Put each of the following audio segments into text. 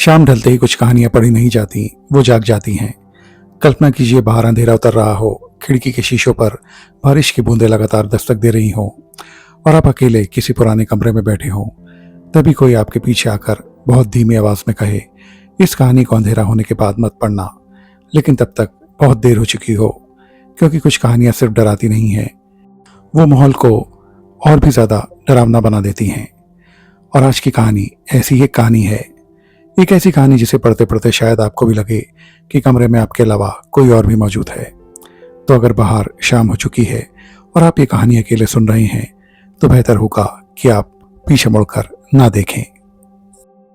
शाम ढलते ही कुछ कहानियां पढ़ी नहीं जाती, वो जाग जाती हैं। कल्पना कीजिए बाहर अंधेरा उतर रहा हो, खिड़की के शीशों पर बारिश की बूंदें लगातार दस्तक दे रही हों और आप अकेले किसी पुराने कमरे में बैठे हों। तभी कोई आपके पीछे आकर बहुत धीमी आवाज में कहे, इस कहानी को अंधेरा होने के बाद मत पढ़ना। लेकिन तब तक बहुत देर हो चुकी हो, क्योंकि कुछ कहानियां सिर्फ डराती नहीं हैं, वो माहौल को और भी ज्यादा डरावना बना देती हैं। और आज की कहानी ऐसी ही एक कहानी है, एक ऐसी कहानी जिसे पढ़ते पढ़ते शायद आपको भी लगे कि कमरे में आपके अलावा कोई और भी मौजूद है। तो अगर बाहर शाम हो चुकी है और आप ये कहानी अकेले सुन रहे हैं, तो बेहतर होगा कि आप पीछे मुड़कर ना देखें।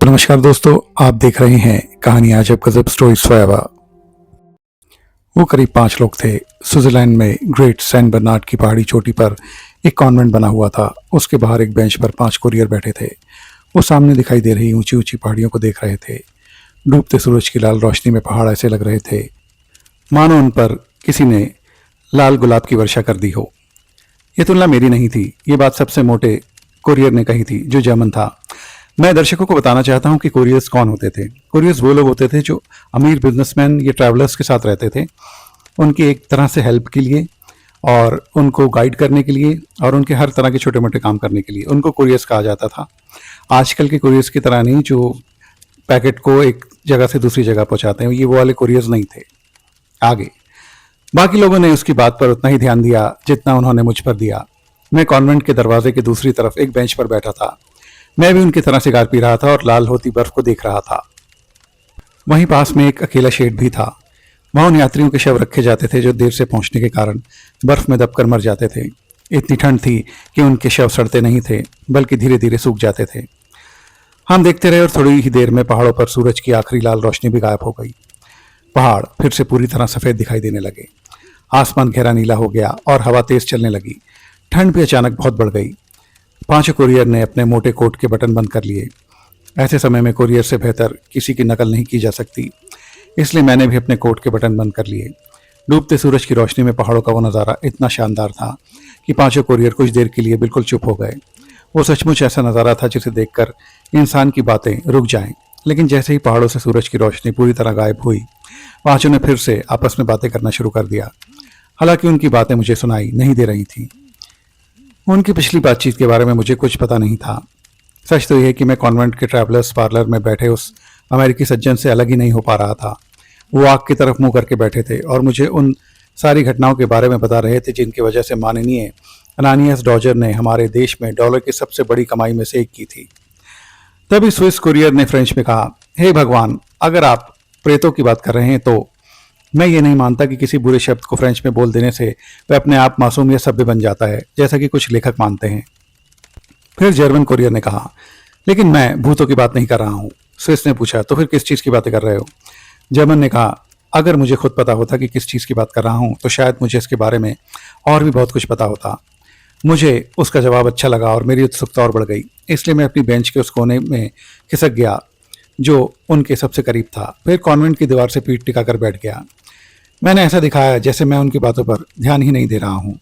तो नमस्कार दोस्तों, आप देख रहे हैं कहानी अजब गजब स्टोरीज फॉरएवर। वो करीब 5 लोग थे। स्विट्जरलैंड में ग्रेट सेंट बर्नार्ड की पहाड़ी चोटी पर एक कॉन्वेंट बना हुआ था। उसके बाहर एक बेंच पर 5 कुरियर बैठे थे। वो सामने दिखाई दे रही ऊंची ऊंची पहाड़ियों को देख रहे थे। डूबते सूरज की लाल रोशनी में पहाड़ ऐसे लग रहे थे मानो उन पर किसी ने लाल गुलाब की वर्षा कर दी हो। ये तुलना मेरी नहीं थी, ये बात सबसे मोटे कुरियर ने कही थी, जो जर्मन था। मैं दर्शकों को बताना चाहता हूँ कि कुरियर्स कौन होते थे। कुरियर्स वो लोग होते थे जो अमीर बिजनेसमैन या ट्रैवलर्स के साथ रहते थे, उनकी एक तरह से हेल्प के लिए और उनको गाइड करने के लिए और उनके हर तरह के छोटे मोटे काम करने के लिए उनको कुरियर्स कहा जाता था। आजकल के कुरियर्स की तरह नहीं जो पैकेट को एक जगह से दूसरी जगह पहुंचाते हैं, ये वो वाले कुरियर्स नहीं थे। आगे बाकी लोगों ने उसकी बात पर उतना ही ध्यान दिया जितना उन्होंने मुझ पर दिया। मैं कॉन्वेंट के दरवाजे के दूसरी तरफ एक बेंच पर बैठा था। मैं भी उनकी तरह सिगार पी रहा था और लाल होती बर्फ को देख रहा था। वहीं पास में एक अकेला शेड भी था। वहां उन यात्रियों के शव रखे जाते थे जो देर से पहुंचने के कारण बर्फ में दबकर मर जाते थे। इतनी ठंड थी कि उनके शव सड़ते नहीं थे, बल्कि धीरे धीरे सूख जाते थे। हम देखते रहे और थोड़ी ही देर में पहाड़ों पर सूरज की आखिरी लाल रोशनी भी गायब हो गई। पहाड़ फिर से पूरी तरह सफेद दिखाई देने लगे। आसमान गहरा नीला हो गया और हवा तेज चलने लगी। ठंड भी अचानक बहुत बढ़ गई। 5 कुरियर ने अपने मोटे कोट के बटन बंद कर लिए। ऐसे समय में कुरियर से बेहतर किसी की नकल नहीं की जा सकती, इसलिए मैंने भी अपने कोट के बटन बंद कर लिए। डूबते सूरज की रोशनी में पहाड़ों का वो नज़ारा इतना शानदार था कि 5 कुरियर कुछ देर के लिए बिल्कुल चुप हो गए। वो सचमुच ऐसा नज़ारा था जिसे देखकर इंसान की बातें रुक जाएं। लेकिन जैसे ही पहाड़ों से सूरज की रोशनी पूरी तरह गायब हुई, 5 ने फिर से आपस में बातें करना शुरू कर दिया। हालांकि उनकी बातें मुझे सुनाई नहीं दे रही थी। उनकी पिछली बातचीत के बारे में मुझे कुछ पता नहीं था। सच तो यह कि मैं कॉन्वेंट के ट्रैवलर्स पार्लर में बैठे उस अमेरिकी सज्जन से अलग ही नहीं हो पा रहा था। वो आग की तरफ मुंह करके बैठे थे और मुझे उन सारी घटनाओं के बारे में बता रहे थे जिनकी वजह से माननीय अनानियास डॉजर ने हमारे देश में डॉलर की सबसे बड़ी कमाई में से एक की थी। तभी स्विस कुरियर ने फ्रेंच में कहा, हे भगवान, अगर आप प्रेतों की बात कर रहे हैं तो मैं ये नहीं मानता कि किसी बुरे शब्द को फ्रेंच में बोल देने से वह अपने आप मासूम या सभ्य बन जाता है, जैसा कि कुछ लेखक मानते हैं। फिर जर्मन कुरियर ने कहा, लेकिन मैं भूतों की बात नहीं कर रहा हूँ। स्विस ने पूछा, तो फिर किस चीज़ की बातें कर रहे हो? जर्मन ने कहा, अगर मुझे खुद पता होता कि किस चीज़ की बात कर रहा हूँ तो शायद मुझे इसके बारे में और भी बहुत कुछ पता होता। मुझे उसका जवाब अच्छा लगा और मेरी उत्सुकता और बढ़ गई, इसलिए मैं अपनी बेंच के उस कोने में खिसक गया जो उनके सबसे करीब था। फिर कॉन्वेंट की दीवार से पीठ टिकाकर बैठ गया। मैंने ऐसा दिखाया जैसे मैं उनकी बातों पर ध्यान ही नहीं दे रहा हूँ,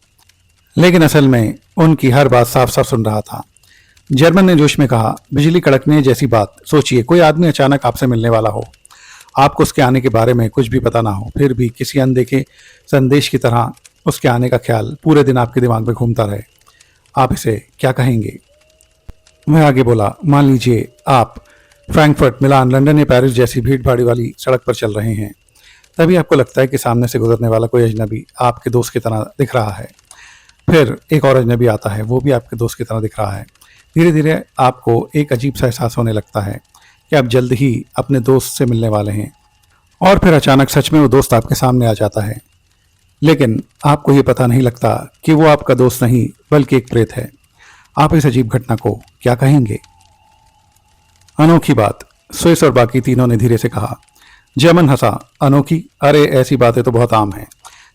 लेकिन असल में उनकी हर बात साफ साफ सुन रहा था। जर्मन ने जोश में कहा, बिजली कड़कने जैसी बात। सोचिए, कोई आदमी अचानक आपसे मिलने वाला हो, आपको उसके आने के बारे में कुछ भी पता ना हो, फिर भी किसी अनदेखे संदेश की तरह उसके आने का ख्याल पूरे दिन आपके दिमाग में घूमता रहे। आप इसे क्या कहेंगे? मैं आगे बोला, मान लीजिए आप फ्रैंकफर्ट, मिलान, लंदन या पेरिस जैसी भीड़ भाड़ी वाली सड़क पर चल रहे हैं। तभी आपको लगता है कि सामने से गुजरने वाला कोई अजनबी आपके दोस्त की तरह दिख रहा है। फिर एक और अजनबी आता है, वो भी आपके दोस्त की तरह दिख रहा है। धीरे धीरे आपको एक अजीब सा एहसास होने लगता है कि आप जल्द ही अपने दोस्त से मिलने वाले हैं। और फिर अचानक सच में वो दोस्त आपके सामने आ जाता है, लेकिन आपको ये पता नहीं लगता कि वो आपका दोस्त नहीं बल्कि एक प्रेत है। आप इस अजीब घटना को क्या कहेंगे? अनोखी बात, स्विस और बाकी तीनों ने धीरे से कहा। जर्मन हंसा, अनोखी? अरे ऐसी बातें तो बहुत आम हैं,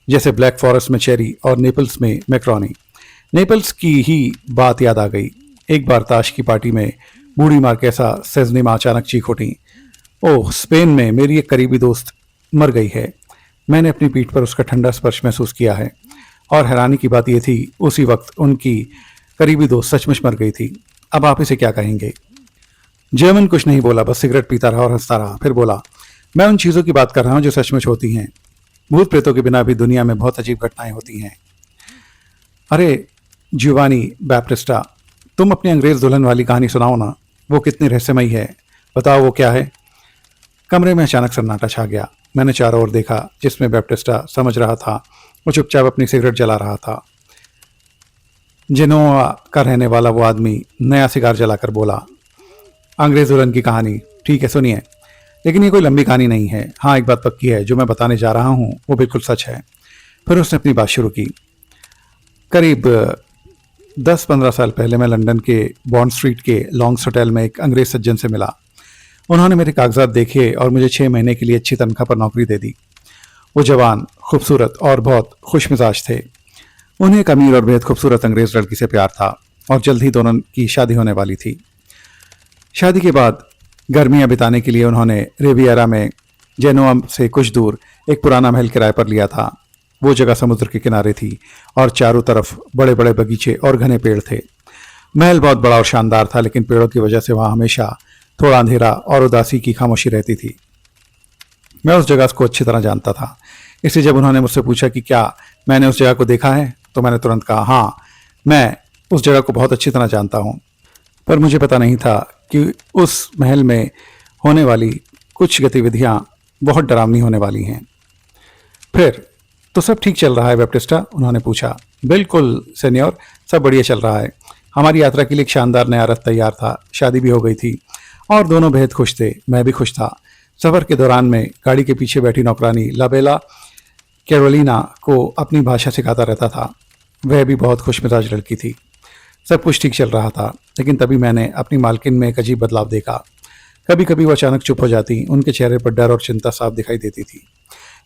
जैसे ब्लैक फॉरेस्ट में चेरी और नेपल्स में मैक्रोनी। नेपल्स की ही बात याद आ गई। एक बार ताश की पार्टी में बूढ़ी मार्केसा सेजनिमा अचानक चीख उठी, ओह, स्पेन में मेरी एक करीबी दोस्त मर गई है। मैंने अपनी पीठ पर उसका ठंडा स्पर्श महसूस किया है और हैरानी की बात यह थी उसी वक्त उनकी करीबी दोस्त सचमुच मर गई थी। अब आप इसे क्या कहेंगे? जर्मन कुछ नहीं बोला, बस सिगरेट पीता रहा और हंसता रहा। फिर बोला, मैं उन चीज़ों की बात कर रहा हूँ जो सचमुच होती हैं। भूत प्रेतों के बिना भी दुनिया में बहुत अजीब घटनाएं होती हैं। अरे जियोवानी बैप्टिस्टा, तुम अपनी अंग्रेज दुल्हन वाली कहानी सुनाओ ना, वो कितनी रहस्यमयी है, बताओ वो क्या है। कमरे में अचानक सन्नाटा छा गया। मैंने चारों ओर देखा, जिसमें बैप्टिस्टा समझ रहा था। वो चुपचाप अपनी सिगरेट जला रहा था। जेनोआ का रहने वाला वो आदमी नया सिगार जलाकर बोला, अंग्रेज दुल्हन की कहानी, ठीक है सुनिए, लेकिन ये कोई लंबी कहानी नहीं है। हाँ, एक बात पक्की है, जो मैं बताने जा रहा हूँ वो बिल्कुल सच है। फिर उसने अपनी बात शुरू की। करीब 10-15 साल पहले मैं लंदन के बॉन्ड स्ट्रीट के लॉन्ग्स होटल में एक अंग्रेज सज्जन से मिला। उन्होंने मेरे कागजात देखे और मुझे 6 महीने के लिए अच्छी तनख्वाह पर नौकरी दे दी। वो जवान, खूबसूरत और बहुत खुश मिजाज थे। उन्हें एक अमीर और बेहद खूबसूरत अंग्रेज लड़की से प्यार था और जल्द ही दोनों की शादी होने वाली थी। शादी के बाद गर्मियां बिताने के लिए उन्होंने रिवियरा में जेनोआ से कुछ दूर एक पुराना महल किराए पर लिया था। वो जगह समुद्र के किनारे थी और चारों तरफ बड़े बड़े बगीचे और घने पेड़ थे। महल बहुत बड़ा और शानदार था, लेकिन पेड़ों की वजह से वहां हमेशा थोड़ा अंधेरा और उदासी की खामोशी रहती थी। मैं उस जगह को अच्छी तरह जानता था, इसलिए जब उन्होंने मुझसे पूछा कि क्या मैंने उस जगह को देखा है, तो मैंने तुरंत कहा, हाँ, मैं उस जगह को बहुत अच्छी तरह जानता हूँ। पर मुझे पता नहीं था कि उस महल में होने वाली कुछ गतिविधियां बहुत डरावनी होने वाली हैं। फिर तो सब ठीक चल रहा है बैप्टिस्टा, उन्होंने पूछा। बिल्कुल सेनियोर, सब बढ़िया चल रहा है। हमारी यात्रा के लिए एक शानदार नया रथ तैयार था, शादी भी हो गई थी और दोनों बेहद खुश थे। मैं भी खुश था। सफर के दौरान में गाड़ी के पीछे बैठी नौकरानी लाबेला कैरोलिना को अपनी भाषा सिखाता रहता था। वह भी बहुत खुश मिजाज लड़की थी। सब कुछ ठीक चल रहा था, लेकिन तभी मैंने अपनी मालकिन में एक अजीब बदलाव देखा। कभी कभी वो अचानक चुप हो जाती, उनके चेहरे पर डर और चिंता साफ दिखाई देती थी।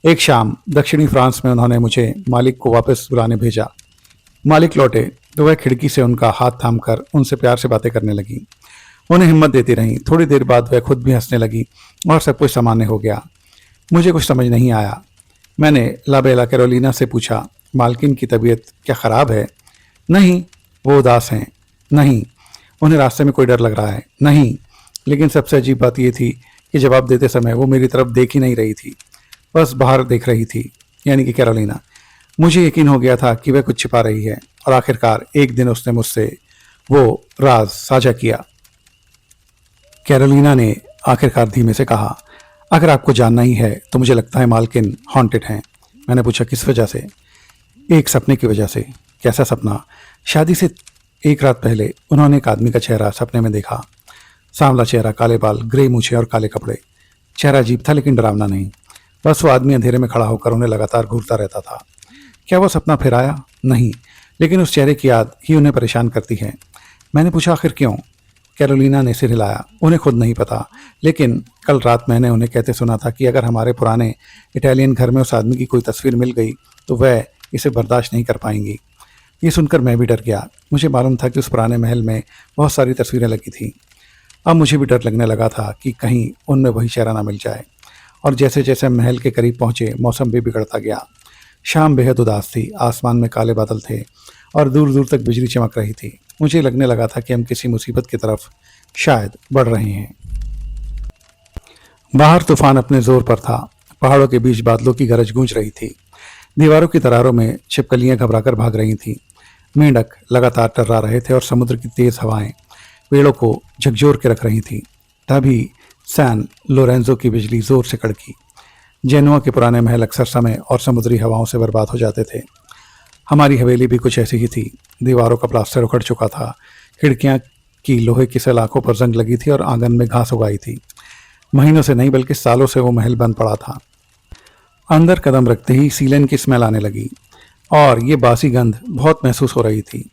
एक शाम दक्षिणी फ्रांस में उन्होंने मुझे मालिक को वापस बुलाने भेजा। मालिक लौटे तो वह खिड़की से उनका हाथ थामकर उनसे प्यार से बातें करने लगी। उन्हें हिम्मत देती रही। थोड़ी देर बाद वह खुद भी हंसने लगी और सब कुछ सामान्य हो गया। मुझे कुछ समझ नहीं आया। मैंने लाबेला कैरोलिना से पूछा, मालकिन की तबीयत क्या खराब है? नहीं, वो उदास हैं। नहीं, उन्हें रास्ते में कोई डर लग रहा है। नहीं, लेकिन सबसे अजीब बात यह थी कि जवाब देते समय वो मेरी तरफ देख ही नहीं रही थी, बस बाहर देख रही थी, यानी कि कैरोलिना। मुझे यकीन हो गया था कि वह कुछ छिपा रही है और आखिरकार एक दिन उसने मुझसे वो राज साझा किया। कैरोलिना ने आखिरकार धीमे से कहा, अगर आपको जानना ही है तो मुझे लगता है मालकिन हॉन्टेड हैं। मैंने पूछा, किस वजह से? एक सपने की वजह से। कैसा सपना? शादी से एक रात पहले उन्होंने एक आदमी का चेहरा सपने में देखा। सांवला चेहरा, काले बाल, ग्रे मूछें और काले कपड़े। चेहरा अजीब था लेकिन डरावना नहीं। बस वो आदमी अंधेरे में खड़ा होकर उन्हें लगातार घूरता रहता था। क्या वो सपना फिर आया? नहीं, लेकिन उस चेहरे की याद ही उन्हें परेशान करती है। मैंने पूछा, आखिर क्यों? कैरोलिना ने सिर हिलाया। उन्हें खुद नहीं पता, लेकिन कल रात मैंने उन्हें कहते सुना था कि अगर हमारे पुराने इटालियन घर में उस आदमी की कोई तस्वीर मिल गई तो वह इसे बर्दाश्त नहीं कर पाएंगी। ये सुनकर मैं भी डर गया। मुझे मालूम था कि उस पुराने महल में बहुत सारी तस्वीरें लगी थीं। अब मुझे भी डर लगने लगा था कि कहीं उनमें वही चेहरा ना मिल जाए। और जैसे जैसे महल के करीब पहुंचे, मौसम भी बिगड़ता गया। शाम बेहद उदास थी, आसमान में काले बादल थे और दूर दूर तक बिजली चमक रही थी। मुझे लगने लगा था कि हम किसी मुसीबत की तरफ शायद बढ़ रहे हैं। बाहर तूफान अपने जोर पर था। पहाड़ों के बीच बादलों की गरज गूंज रही थी। दीवारों की दरारों में छिपकलियां घबराकर भाग रही थीं। मेंढक लगातार टर्रा रहे थे और समुद्र की तेज हवाएं पेड़ों को झकझोर के रख रही थीं। तभी सैन लोरेंजो की बिजली जोर से कड़की। जेनुआ के पुराने महल अक्सर समय और समुद्री हवाओं से बर्बाद हो जाते थे। हमारी हवेली भी कुछ ऐसी ही थी। दीवारों का प्लास्टर उखड़ चुका था। खिड़कियां की लोहे की सलाखों पर जंग लगी थी और आंगन में घास उगाई थी। महीनों से नहीं बल्कि सालों से वो महल बंद पड़ा था। अंदर कदम रखते ही सीलन की स्मेल आने लगी और ये बासी गंध बहुत महसूस हो रही थी।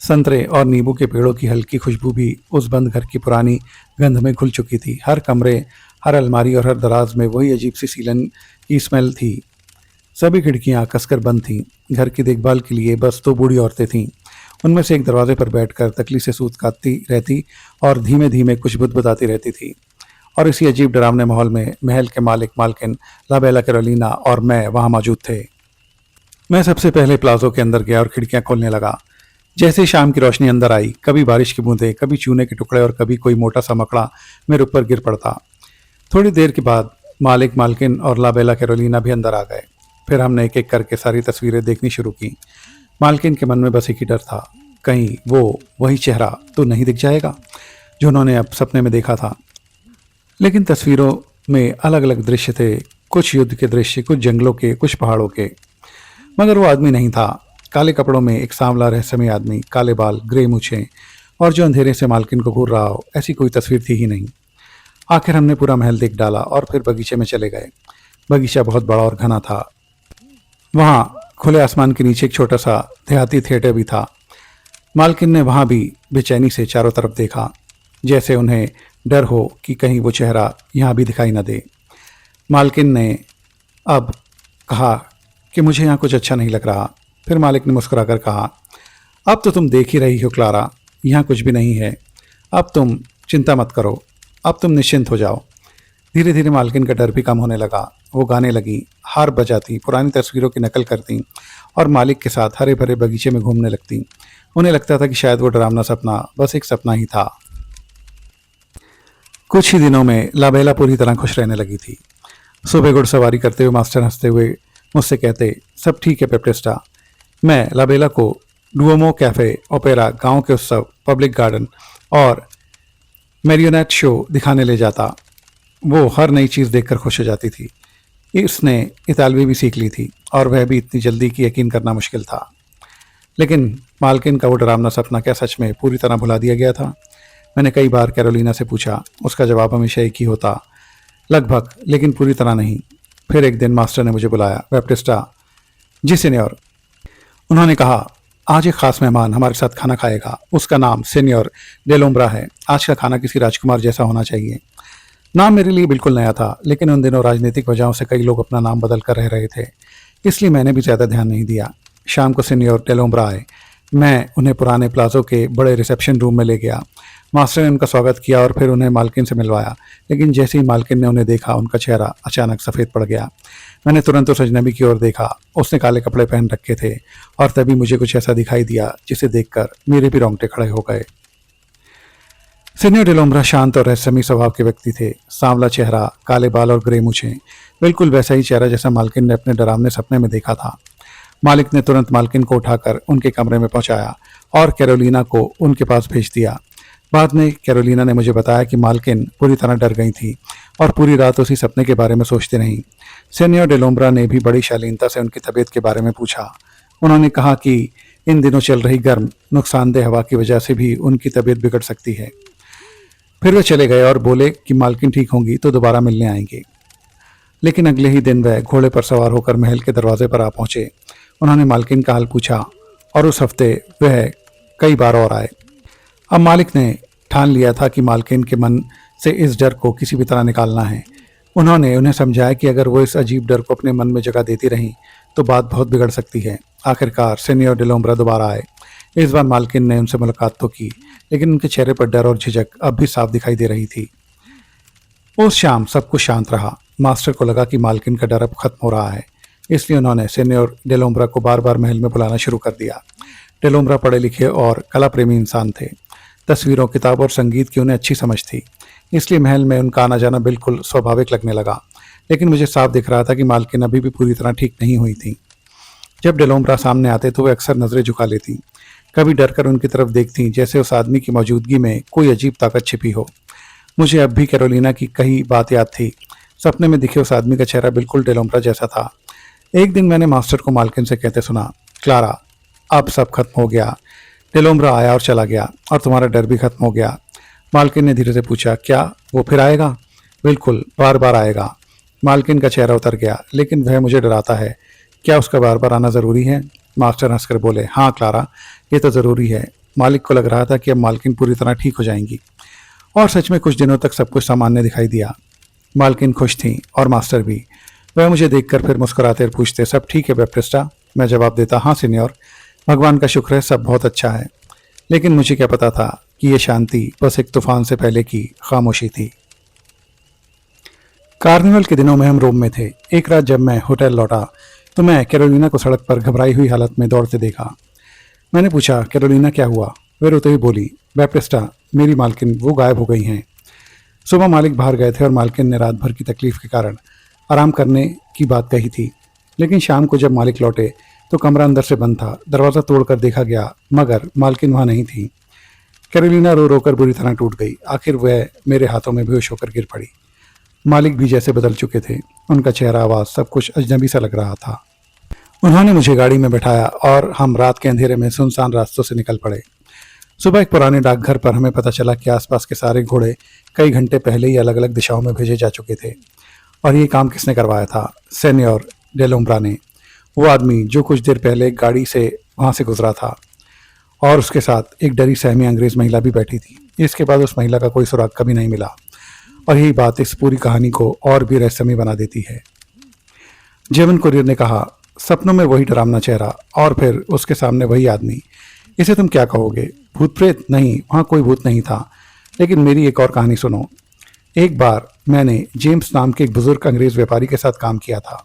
संतरे और नींबू के पेड़ों की हल्की खुशबू भी उस बंद घर की पुरानी गंध में घुल चुकी थी। हर कमरे, हर अलमारी और हर दराज में वही अजीब सी सीलन की स्मेल थी। सभी खिड़कियां कसकर बंद थीं। घर की देखभाल के लिए बस 2 बूढ़ी औरतें थीं। उनमें से एक दरवाजे पर बैठकर तकली से सूत काटती रहती और धीमे धीमे कुछ बुदबुदाती रहती थी। और इसी अजीब डरावने माहौल में महल के मालिक, मालकिन लाबेला कैरोलिना और मैं वहां मौजूद थे। मैं सबसे पहले प्लाजो के अंदर गया और खिड़कियां खोलने लगा। जैसे ही शाम की रोशनी अंदर आई, कभी बारिश की बूंदें, कभी चूने के टुकड़े और कभी कोई मोटा सा मकड़ा मेरे ऊपर गिर पड़ता। थोड़ी देर के बाद मालिक, मालकिन और लाबेला कैरोलिना भी अंदर आ गए। फिर हमने एक एक करके सारी तस्वीरें देखनी शुरू की। मालकिन के मन में बस एक ही डर था, कहीं वो वही चेहरा तो नहीं दिख जाएगा जो उन्होंने अब सपने में देखा था। लेकिन तस्वीरों में अलग अलग दृश्य थे, कुछ युद्ध के दृश्य, कुछ जंगलों के, कुछ पहाड़ों के। मगर वो आदमी नहीं था। काले कपड़ों में एक सांवला रहस्यमय आदमी, काले बाल, ग्रे मूछें और जो अंधेरे से मालकिन को घूर रहा हो, ऐसी कोई तस्वीर थी ही नहीं। आखिर हमने पूरा महल देख डाला और फिर बगीचे में चले गए। बगीचा बहुत बड़ा और घना था। वहां खुले आसमान के नीचे एक छोटा सा देहाती थिएटर भी था। मालकिन ने वहां भी बेचैनी से चारों तरफ देखा, जैसे उन्हें डर हो कि कहीं वो चेहरा यहाँ भी दिखाई न दे। मालकिन ने अब कहा कि मुझे यहाँ कुछ अच्छा नहीं लग रहा। फिर मालिक ने मुस्कुराकर कहा, अब तो तुम देख ही रही हो क्लारा, यहाँ कुछ भी नहीं है। अब तुम चिंता मत करो, अब तुम निश्चिंत हो जाओ। धीरे धीरे मालकिन का डर भी कम होने लगा। वो गाने लगी, हार बजाती, पुरानी तस्वीरों की नकल करती और मालिक के साथ हरे भरे बगीचे में घूमने लगती। उन्हें लगता था कि शायद वो डरावना सपना बस एक सपना ही था। कुछ ही दिनों में लाबेला पूरी तरह खुश रहने लगी थी। सुबह घुड़सवारी करते हुए मास्टर हंसते हुए मुझसे कहते, सब ठीक है पेप्टेस्टा। मैं लाबेला को डुओमो कैफे, ओपेरा, गांव के उत्सव, पब्लिक गार्डन और मैरियोनेट शो दिखाने ले जाता। वो हर नई चीज़ देखकर खुश हो जाती थी। इसने इतालवी भी सीख ली थी और वह भी इतनी जल्दी कि यकीन करना मुश्किल था। लेकिन मालकिन का वो डरावना सपना क्या सच में पूरी तरह भुला दिया गया था? मैंने कई बार कैरोलिना से पूछा। उसका जवाब हमेशा एक ही होता, लगभग, लेकिन पूरी तरह नहीं। फिर एक दिन मास्टर ने मुझे बुलाया। बैप्टिस्टा। जी सीनियर। उन्होंने कहा, आज एक खास मेहमान हमारे साथ खाना खाएगा। उसका नाम सीनियर डेलोम्ब्रा है। आज का खाना किसी राजकुमार जैसा होना चाहिए। नाम मेरे लिए बिल्कुल नया था, लेकिन उन दिनों राजनीतिक वजहों से कई लोग अपना नाम बदल कर रह रहे थे, इसलिए मैंने भी ज़्यादा ध्यान नहीं दिया। शाम को सीनियर डेलोम्ब्रा आए। मैं उन्हें पुराने प्लाजो के बड़े रिसेप्शन रूम में ले गया। मास्टर ने उनका स्वागत किया और फिर उन्हें मालकिन से मिलवाया। लेकिन जैसे ही मालकिन ने उन्हें देखा, उनका चेहरा अचानक सफ़ेद पड़ गया। मैंने तुरंत उस अजनबी की ओर देखा। उसने काले कपड़े पहन रखे थे और तभी मुझे कुछ ऐसा दिखाई दिया जिसे देखकर मेरे भी रोंगटे खड़े हो गए। सीनियर डेलोम्ब्रा शांत और रहस्यमयी स्वभाव के व्यक्ति थे। सांवला चेहरा, काले बाल और ग्रे मूछें, बिल्कुल वैसा ही चेहरा जैसा मालकिन ने अपने डरावने सपने में देखा था। मालिक ने तुरंत मालकिन को उठाकर उनके कमरे में पहुंचाया और कैरोलिना को उनके पास भेज दिया। बाद में कैरोलिना ने मुझे बताया कि मालकिन पूरी तरह डर गई थी और पूरी रात उसी सपने के बारे में सोचती रहीं। सीनियर डेलोम्ब्रा ने भी बड़ी शालीनता से उनकी तबीयत के बारे में पूछा। उन्होंने कहा कि इन दिनों चल रही गर्म, नुकसानदेह हवा की वजह से भी उनकी तबीयत बिगड़ सकती है। फिर वे चले गए और बोले कि मालकिन ठीक होंगी तो दोबारा मिलने आएंगे। लेकिन अगले ही दिन वह घोड़े पर सवार होकर महल के दरवाजे पर आ पहुंचे। उन्होंने मालकिन का हाल पूछा और उस हफ्ते वह कई बार और आए। अब मालिक ने ठान लिया था कि मालकिन के मन से इस डर को किसी भी तरह निकालना है। उन्होंने उन्हें समझाया कि अगर वो इस अजीब डर को अपने मन में जगह देती रहीं तो बात बहुत बिगड़ सकती है। आखिरकार सीनियर डेलोम्ब्रा दोबारा आए। इस बार मालकिन ने उनसे मुलाकात तो की, लेकिन उनके चेहरे पर डर और झिझक अब भी साफ दिखाई दे रही थी। उस शाम सब कुछ शांत रहा। मास्टर को लगा कि मालकिन का डर अब खत्म हो रहा है, इसलिए उन्होंने सीनियर डेलोम्ब्रा को बार बार महल में बुलाना शुरू कर दिया। डेलोम्ब्रा पढ़े लिखे और कला प्रेमी इंसान थे। तस्वीरों, किताब और संगीत की उन्हें अच्छी समझ थी, इसलिए महल में उनका आना जाना बिल्कुल स्वाभाविक लगने लगा। लेकिन मुझे साफ दिख रहा था कि मालकिन अभी भी पूरी तरह ठीक नहीं हुई थी। जब डेलोम्ब्रा सामने आते तो वे अक्सर नजरें झुका लेती, कभी डरकर उनकी तरफ देखती जैसे उस आदमी की मौजूदगी में कोई अजीब ताकत छिपी हो। मुझे अब भी कैरोलिना की कही बात याद थी। सपने में दिखे उस आदमी का चेहरा बिल्कुल डेलोम्ब्रा जैसा था। एक दिन मैंने मास्टर को मालकिन से कहते सुना, क्लारा, अब सब खत्म हो गया। डेलोम्ब्रा आया और चला गया और तुम्हारा डर भी खत्म हो गया। मालकिन ने धीरे से पूछा, क्या वो फिर आएगा? बिल्कुल, बार बार आएगा। मालकिन का चेहरा उतर गया। लेकिन वह मुझे डराता है। क्या उसका बार बार आना ज़रूरी है? मास्टर हंसकर बोले, हाँ क्लारा, ये तो ज़रूरी है। मालिक को लग रहा था कि अब मालकिन पूरी तरह ठीक हो जाएंगी। और सच में कुछ दिनों तक सब कुछ सामान्य दिखाई दिया। मालकिन खुश थी और मास्टर भी। वह मुझे देखकर फिर मुस्कुराते और पूछते, सब ठीक है बैप्टिस्टा? मैं जवाब देता, हाँ सीनियर, भगवान का शुक्र है, सब बहुत अच्छा है। लेकिन मुझे क्या पता था कि यह शांति बस एक तूफान से पहले की खामोशी थी। कार्निवल के दिनों में हम रोम में थे। एक रात जब मैं होटल लौटा तो मैं कैरोलिना को सड़क पर घबराई हुई हालत में दौड़ते देखा। मैंने पूछा, कैरोलिना क्या हुआ? वे रोते हुए बोली, बैप्टिस्टा, मेरी मालकिन वो गायब हो गई हैं। सुबह मालिक बाहर गए थे और मालकिन ने रात भर की तकलीफ के कारण आराम करने की बात कही थी, लेकिन शाम को जब मालिक लौटे तो कमरा अंदर से बंद था। दरवाज़ा तोड़कर देखा गया मगर मालकिन वहाँ नहीं थी। कैरोलिना रो रोकर बुरी तरह टूट गई। आखिर वह मेरे हाथों में बेहोश होकर गिर पड़ी। मालिक भी जैसे बदल चुके थे। उनका चेहरा, आवाज़, सब कुछ अजनबी सा लग रहा था। उन्होंने मुझे गाड़ी में बैठाया और हम रात के अंधेरे में सुनसान रास्तों से निकल पड़े। सुबह एक पुराने डाकघर पर हमें पता चला कि आसपास के सारे घोड़े कई घंटे पहले ही अलग अलग दिशाओं में भेजे जा चुके थे। और ये काम किसने करवाया था? सेनियोर डेलोम्ब्रा ने। वो आदमी जो कुछ देर पहले गाड़ी से वहाँ से गुजरा था, और उसके साथ एक डरी सहमी अंग्रेज महिला भी बैठी थी। इसके बाद उस महिला का कोई सुराग कभी नहीं मिला, और यही बात इस पूरी कहानी को और भी रहस्यमय बना देती है। जेमन कुरियर ने कहा, सपनों में वही डरावना चेहरा और फिर उसके सामने वही आदमी। इसे तुम क्या कहोगे? भूत प्रेत? नहीं, वहाँ कोई भूत नहीं था। लेकिन मेरी एक और कहानी सुनो। एक बार मैंने जेम्स नाम के एक बुजुर्ग अंग्रेज व्यापारी के साथ काम किया था।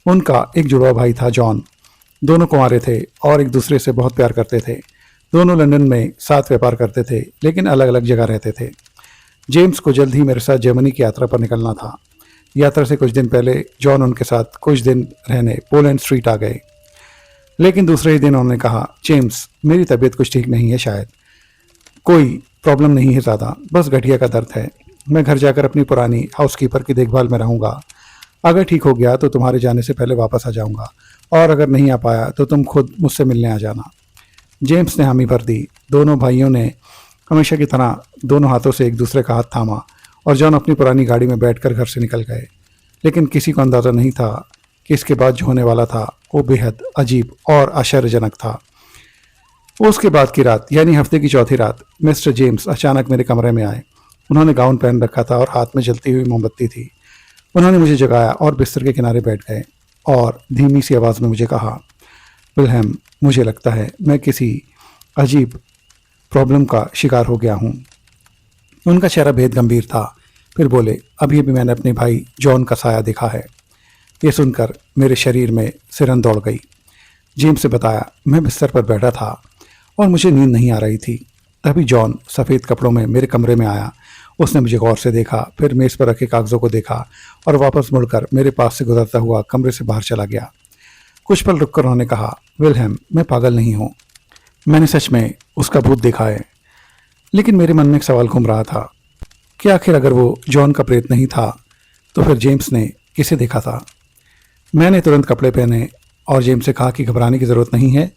उनका एक जुड़वा भाई था, जॉन। दोनों कुंवारे थे और एक दूसरे से बहुत प्यार करते थे। दोनों लंदन में साथ व्यापार करते थे, लेकिन अलग अलग जगह रहते थे। जेम्स को जल्द ही मेरे साथ जर्मनी की यात्रा पर निकलना था। यात्रा से कुछ दिन पहले जॉन उनके साथ कुछ दिन रहने पोलैंड स्ट्रीट आ गए, लेकिन दूसरे ही दिन उन्होंने कहा, जेम्स, मेरी तबीयत कुछ ठीक नहीं है, शायद कोई प्रॉब्लम नहीं है ज़्यादा, बस गठिया का दर्द है। मैं घर जाकर अपनी पुरानी हाउसकीपर की देखभाल में रहूँगा। अगर ठीक हो गया तो तुम्हारे जाने से पहले वापस आ जाऊँगा, और अगर नहीं आ पाया तो तुम खुद मुझसे मिलने आ जाना। जेम्स ने हामी भर दी। दोनों भाइयों ने हमेशा की तरह दोनों हाथों से एक दूसरे का हाथ थामा और जॉन अपनी पुरानी गाड़ी में बैठकर घर से निकल गए। लेकिन किसी को अंदाज़ा नहीं था कि इसके बाद जो होने वाला था वो बेहद अजीब और आश्चर्यजनक था। उसके बाद की रात, यानी हफ्ते की चौथी रात, मिस्टर जेम्स अचानक मेरे कमरे में आए। उन्होंने गाउन पहन रखा था और हाथ में जलती हुई मोमबत्ती थी। उन्होंने मुझे जगाया और बिस्तर के किनारे बैठ गए और धीमी सी आवाज़ में मुझे कहा, विल्हेम, मुझे लगता है मैं किसी अजीब प्रॉब्लम का शिकार हो गया हूँ। उनका चेहरा बेहद गंभीर था। फिर बोले, अभी अभी मैंने अपने भाई जॉन का साया देखा है। ये सुनकर मेरे शरीर में सिरन दौड़ गई। जेम्स ने बताया, मैं बिस्तर पर बैठा था और मुझे नींद नहीं आ रही थी। तभी जॉन सफ़ेद कपड़ों में मेरे कमरे में आया। उसने मुझे गौर से देखा, फिर मेज़ पर रखे कागज़ों को देखा और वापस मुड़कर मेरे पास से गुजरता हुआ कमरे से बाहर चला गया। कुछ पल रुककर उन्होंने कहा, विल्हेम, मैं पागल नहीं हूँ, मैंने सच में उसका भूत देखा है। लेकिन मेरे मन में एक सवाल घूम रहा था कि आखिर अगर वो जॉन का प्रेत नहीं था तो फिर जेम्स ने किसे देखा था? मैंने तुरंत कपड़े पहने और जेम्स से कहा कि घबराने की ज़रूरत नहीं है।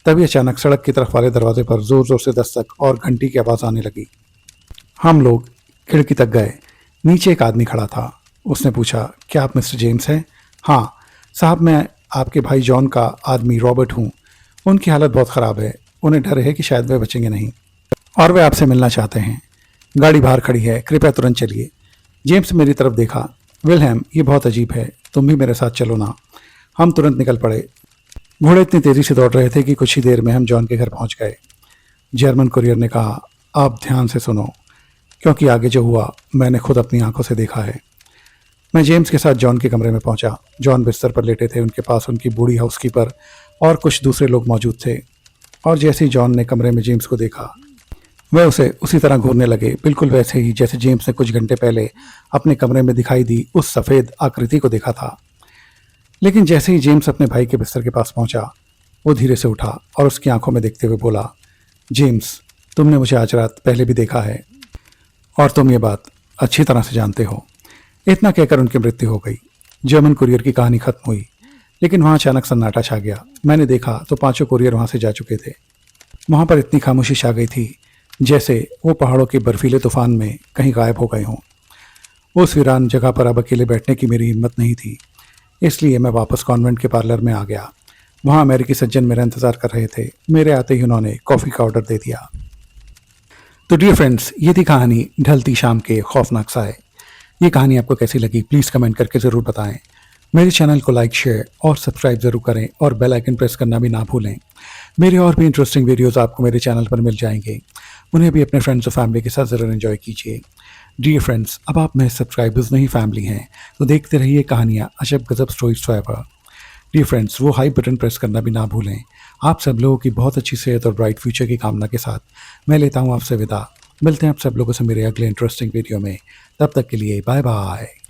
तभी अचानक सड़क की तरफ वाले दरवाजे पर ज़ोर ज़ोर से दस्तक और घंटी की आवाज़ आने लगी। हम लोग खिड़की तक गए। नीचे एक आदमी खड़ा था। उसने पूछा, क्या आप मिस्टर जेम्स हैं? हाँ साहब, मैं आपके भाई जॉन का आदमी रॉबर्ट हूँ। उनकी हालत बहुत ख़राब है। उन्हें डर है कि शायद वे बचेंगे नहीं और वे आपसे मिलना चाहते हैं। गाड़ी बाहर खड़ी है, कृपया तुरंत चलिए। जेम्स मेरी तरफ देखा। विल्हेम, ये बहुत अजीब है, तुम भी मेरे साथ चलो ना। हम तुरंत निकल पड़े। घोड़े इतनी तेज़ी से दौड़ रहे थे कि कुछ ही देर में हम जॉन के घर पहुंच गए। जर्मन कुरियर ने कहा, आप ध्यान से सुनो, क्योंकि आगे जो हुआ मैंने खुद अपनी आंखों से देखा है। मैं जेम्स के साथ जॉन के कमरे में पहुंचा। जॉन बिस्तर पर लेटे थे। उनके पास उनकी बूढ़ी हाउसकीपर और कुछ दूसरे लोग मौजूद थे। और जैसे ही जॉन ने कमरे में जेम्स को देखा, वह उसे उसी तरह घूरने लगे, बिल्कुल वैसे ही जैसे जेम्स ने कुछ घंटे पहले अपने कमरे में दिखाई दी उस सफ़ेद आकृति को देखा था। लेकिन जैसे ही जेम्स अपने भाई के बिस्तर के पास पहुंचा, वो धीरे से उठा और उसकी आंखों में देखते हुए बोला, जेम्स, तुमने मुझे आज रात पहले भी देखा है और तुम ये बात अच्छी तरह से जानते हो। इतना कहकर उनकी मृत्यु हो गई। जर्मन कुरियर की कहानी खत्म हुई, लेकिन वहाँ अचानक सन्नाटा छा गया। मैंने देखा तो पांचों कुरियर वहाँ से जा चुके थे। वहाँ पर इतनी खामोशी छा गई थी जैसे वो पहाड़ों के बर्फीले तूफान में कहीं गायब हो गए हों। उस वीरान जगह पर अब अकेले बैठने की मेरी हिम्मत नहीं थी, इसलिए मैं वापस कॉन्वेंट के पार्लर में आ गया। वहाँ अमेरिकी सज्जन मेरा इंतज़ार कर रहे थे। मेरे आते ही उन्होंने कॉफ़ी का ऑर्डर दे दिया। तो डियर फ्रेंड्स, ये थी कहानी ढलती शाम के खौफनाक साए। ये कहानी आपको कैसी लगी प्लीज़ कमेंट करके ज़रूर बताएं। मेरे चैनल को लाइक, शेयर और सब्सक्राइब ज़रूर करें और बेल आइकन प्रेस करना भी ना भूलें। मेरे और भी इंटरेस्टिंग वीडियोस आपको मेरे चैनल पर मिल जाएंगे। उन्हें भी अपने फ्रेंड्स और फैमिली के साथ ज़रूर एंजॉय कीजिए। डियर फ्रेंड्स, अब आप मेरे सब्सक्राइबर्स नहीं फैमिली हैं, तो देखते रहिए कहानियाँ अजब गजब स्टोरीज फॉरएवर। डियर फ्रेंड्स, वो हाई बटन प्रेस करना भी ना भूलें। आप सब लोगों की बहुत अच्छी सेहत और ब्राइट फ्यूचर की कामना के साथ मैं लेता हूँ आपसे विदा। मिलते हैं आप सब लोगों से मेरे अगले इंटरेस्टिंग वीडियो में। तब तक के लिए बाय बाय।